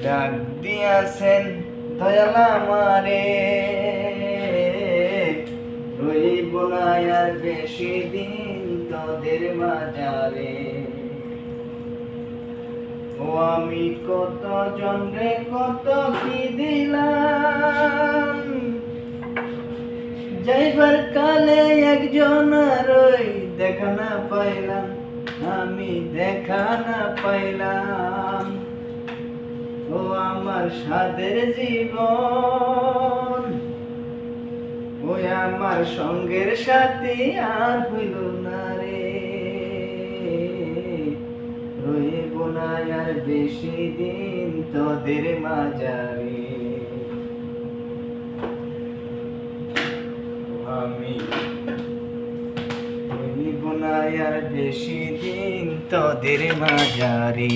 ডাক দিয়াছেন দয়াল আমারে, রইব না আর বেশি দিন তোদের মাঝারে। ও আমি কত জনরে কত কি দিলাম, যাইবার কালে একজন রই দেখা না পাইলাম, আমি দেখা না পাইলাম। ও আমার সাদের জীবন, ওই আমার সঙ্গের সাথী আর হইল না রে, রইব না আর বেশি দিন তোদের মাঝারে। আমি রইব না আর বেশি দিন তোদের মাঝারে।